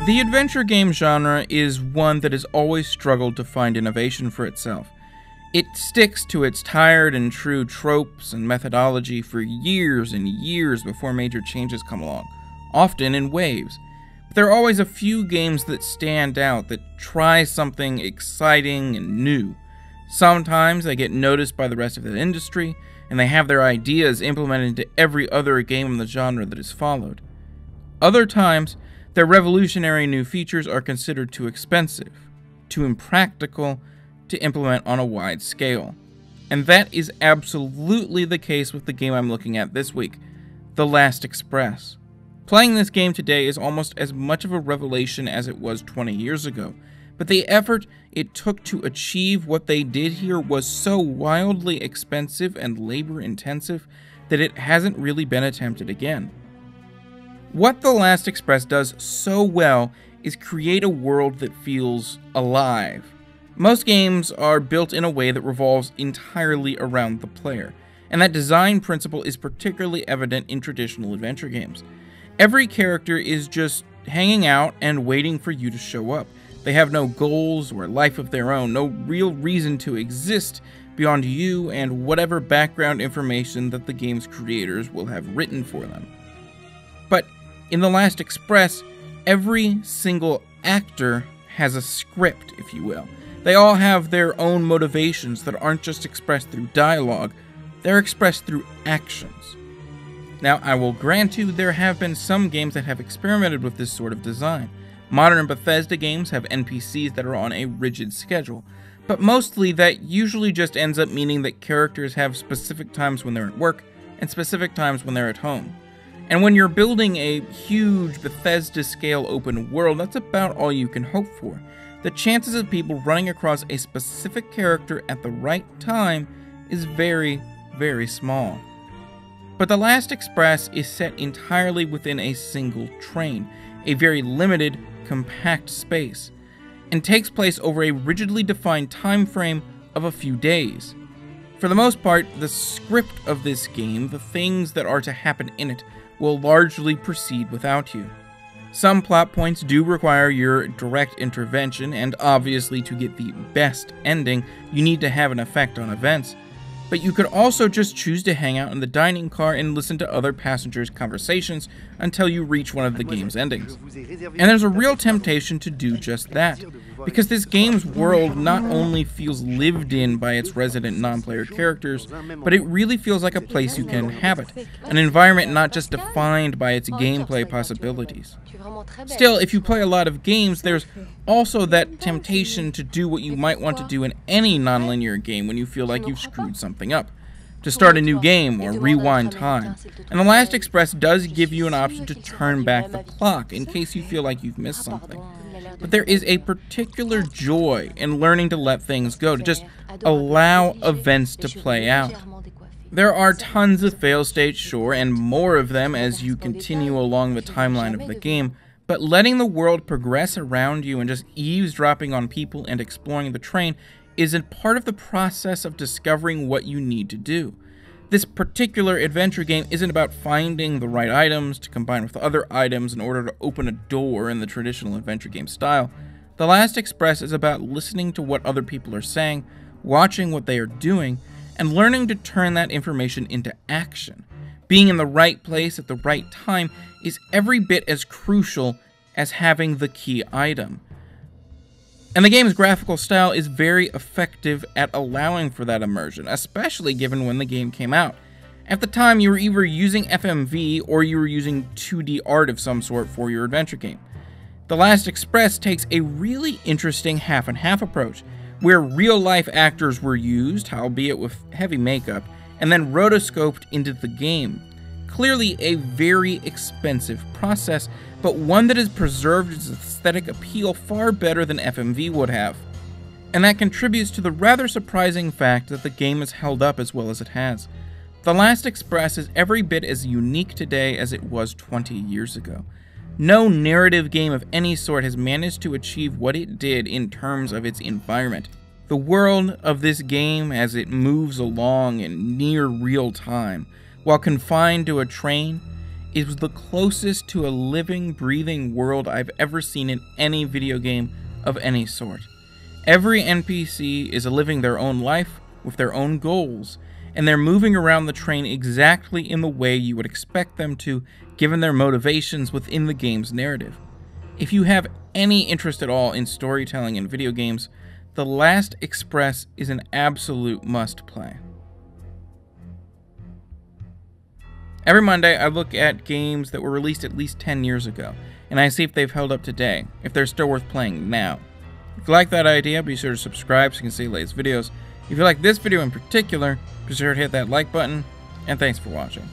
The adventure game genre is one that has always struggled to find innovation for itself. It sticks to its tired and true tropes and methodology for years and years before major changes come along, often in waves. But there are always a few games that stand out, that try something exciting and new. Sometimes they get noticed by the rest of the industry, and they have their ideas implemented into every other game in the genre that is followed. Other times, their revolutionary new features are considered too expensive, too impractical to implement on a wide scale. And that is absolutely the case with the game I'm looking at this week, The Last Express. Playing this game today is almost as much of a revelation as it was 20 years ago, but the effort it took to achieve what they did here was so wildly expensive and labor-intensive that it hasn't really been attempted again. What The Last Express does so well is create a world that feels alive. Most games are built in a way that revolves entirely around the player, and that design principle is particularly evident in traditional adventure games. Every character is just hanging out and waiting for you to show up. They have no goals or life of their own, no real reason to exist beyond you and whatever background information that the game's creators will have written for them. But in The Last Express, every single actor has a script, if you will. They all have their own motivations that aren't just expressed through dialogue, they're expressed through actions. Now, I will grant you there have been some games that have experimented with this sort of design. Modern Bethesda games have NPCs that are on a rigid schedule, but mostly that usually just ends up meaning that characters have specific times when they're at work and specific times when they're at home. And when you're building a huge Bethesda-scale open world, that's about all you can hope for. The chances of people running across a specific character at the right time is very, very small. But The Last Express is set entirely within a single train, a very limited, compact space, and takes place over a rigidly defined time frame of a few days. For the most part, the script of this game, the things that are to happen in it, will largely proceed without you. Some plot points do require your direct intervention, and obviously to get the best ending, you need to have an effect on events. But you could also just choose to hang out in the dining car and listen to other passengers' conversations until you reach one of the game's endings. And there's a real temptation to do just that, because this game's world not only feels lived in by its resident non-player characters, but it really feels like a place you can inhabit, an environment not just defined by its gameplay possibilities. Still, if you play a lot of games, there's also that temptation to do what you might want to do in any non-linear game when you feel like you've screwed something up, to start a new game or rewind time. And The Last Express does give you an option to turn back the clock in case you feel like you've missed something. But there is a particular joy in learning to let things go, to just allow events to play out. There are tons of fail states, sure, and more of them as you continue along the timeline of the game, but letting the world progress around you and just eavesdropping on people and exploring the train is a part of the process of discovering what you need to do. This particular adventure game isn't about finding the right items to combine with other items in order to open a door in the traditional adventure game style. The Last Express is about listening to what other people are saying, watching what they are doing, and learning to turn that information into action. Being in the right place at the right time is every bit as crucial as having the key item. And the game's graphical style is very effective at allowing for that immersion, especially given when the game came out. At the time, you were either using FMV or you were using 2D art of some sort for your adventure game. The Last Express takes a really interesting half-and-half approach, where real-life actors were used, albeit with heavy makeup, and then rotoscoped into the game. Clearly a very expensive process, but one that has preserved its aesthetic appeal far better than FMV would have. And that contributes to the rather surprising fact that the game has held up as well as it has. The Last Express is every bit as unique today as it was 20 years ago. No narrative game of any sort has managed to achieve what it did in terms of its environment. The world of this game as it moves along in near real time, while confined to a train, It was the closest to a living, breathing world I've ever seen in any video game of any sort. Every NPC is living their own life with their own goals, and they're moving around the train exactly in the way you would expect them to, given their motivations within the game's narrative. If you have any interest at all in storytelling in video games, The Last Express is an absolute must-play. Every Monday, I look at games that were released at least 10 years ago, and I see if they've held up today, if they're still worth playing now. If you like that idea, be sure to subscribe so you can see the latest videos. If you like this video in particular, be sure to hit that like button, and thanks for watching.